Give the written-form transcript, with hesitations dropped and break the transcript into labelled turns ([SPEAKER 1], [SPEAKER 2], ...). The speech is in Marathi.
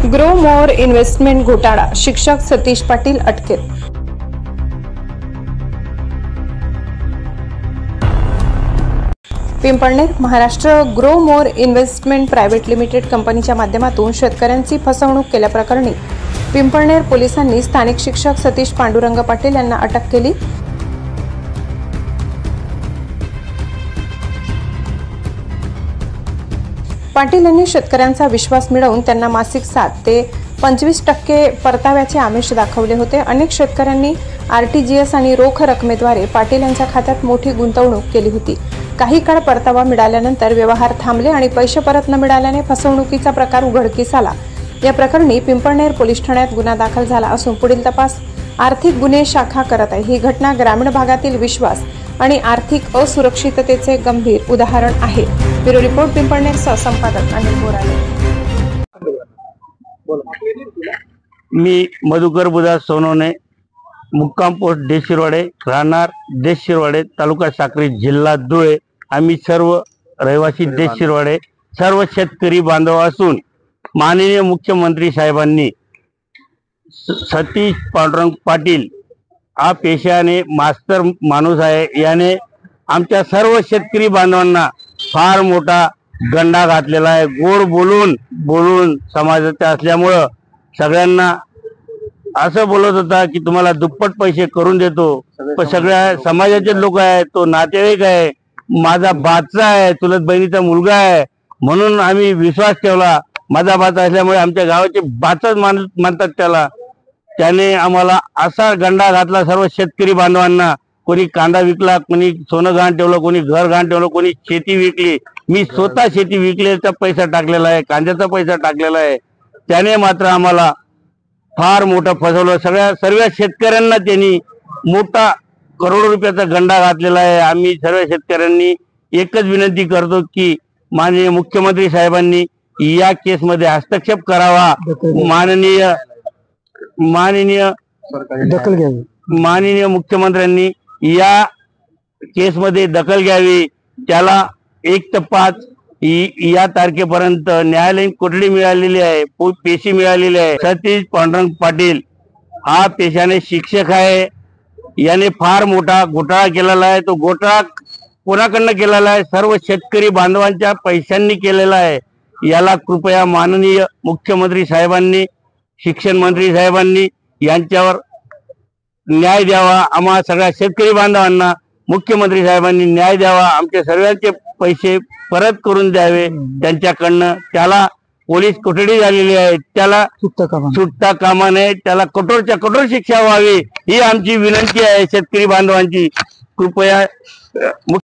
[SPEAKER 1] ग्रो मोर इन्व्हेस्टमेंट घोटाळा, शिक्षक सतीश पाटील अटकेत। Pimpalner Maharashtra grow more investment private limited कंपनीच्या माध्यमातून शेतकऱ्यांची फसवणूक केल्याप्रकरणी पिंपळनेर पोलिसांनी स्थानिक शिक्षक सतीश पांडुरंग पाटील यांना अटक केली। पाटील यांनी शेतकऱ्यांचा विश्वास मिळवून त्यांना मासिक 7 ते 25% परताव्याचे आमिष दाखवले होते। अनेक शेतकऱ्यांनी आरटीजीएस आणि रोख रकमेद्वारे पाटील यांच्या खात्यात मोठी गुंतवणूक केली होती। काही काळ परतावा मिळाल्यानंतर व्यवहार थांबले आणि पैसे परत न मिळाल्याने फसवणुकीचा प्रकार उघडकीस आला। या प्रकरणी पिंपळनेर पोलीस ठाण्यात गुन्हा दाखल झाला असून पुढील तपास आर्थिक गुन्हे शाखा करत आहे। ही घटना ग्रामीण भागातील विश्वास आणि आर्थिक असुरक्षिततेचे गंभीर उदाहरण आहे। ब्युरो रिपोर्ट पिंपळनेर सह संपादक अनिल बोराले।
[SPEAKER 2] मी मधुकर बुधा सोनवणे, मुक्काम पोस्ट देशिरवाडे, राहणार देशिरवाडे, तालुका साक्री, जिल्हा धुळे। आम्ही सर्व रहिवासी देशिरवाडे, सर्व शेतकरी बांधव असून माननीय मुख्यमंत्री साहेबांनी सतीश पांडुरंग पाटील हा पेशाने मास्तर माणूस आहे, याने आमच्या सर्व शेतकरी बांधवांना फार मोठा गंडा घातलेला आहे। गोड बोलून समाजाचा असल्यामुळं सगळ्यांना असं बोलत होता की तुम्हाला दुप्पट पैसे करून देतो। पण सगळ्या समाजाचे लोक आहे, तो नातेवाईक आहे, माझा भाचा आहे, चुलत बहिणीचा मुलगा आहे, म्हणून आम्ही विश्वास ठेवला। माझा भाचा असल्यामुळे आमच्या गावाचे भाचच मानतात त्याला। त्याने आम्हाला असा गंडा घातला सर्व शेतकरी बांधवांना। कोणी कांदा विकला, कोणी सोनं गहाण ठेवलं, कोणी घर गहाण ठेवलं, कोणी शेती विकली। मी स्वतः शेती विकल्याचा पैसा टाकलेला आहे, कांद्याचा पैसा टाकलेला आहे। त्याने मात्र आम्हाला फार मोठं फसवलं। सर्व शेतकऱ्यांना त्यांनी मोठा करोडो रुपयाचा गंडा घातलेला आहे। आम्ही सर्व शेतकऱ्यांनी एकच विनंती करतो की माननीय मुख्यमंत्री साहेबांनी या केसमध्ये हस्तक्षेप करावा, माननीय मुख्यमंत्र्यांनी या केसमध्ये दखल घ्यावी। त्याला 1 ते 5 या तारखेपर्यंत न्यायालयीन कोठडी मिळालेली आहे, पेशी मिळालेली आहे। सतीश पांडुरंग पाटील हा पेशाने शिक्षक आहे, याने फार मोठा घोटाळा केलेला आहे। तो घोटाळा कोणाकडनं केलेला आहे? सर्व शेतकरी बांधवांच्या पैशांनी केलेला आहे। याला कृपया माननीय मुख्यमंत्री साहेबांनी, शिक्षण मंत्री साहेबांनी यांच्यावर न्याय द्यावा। आम्हा सगळ्या शेतकरी बांधवांना मुख्यमंत्री साहेबांनी न्याय द्यावा, आमच्या सर्वांचे पैसे परत करून द्यावे त्यांच्याकडनं। त्याला पोलीस कोठडी झालेली आहे, त्याला सुटता कामा नये, त्याला कठोरच्या कठोर शिक्षा व्हावी ही आमची विनंती आहे शेतकरी बांधवांची। कृपया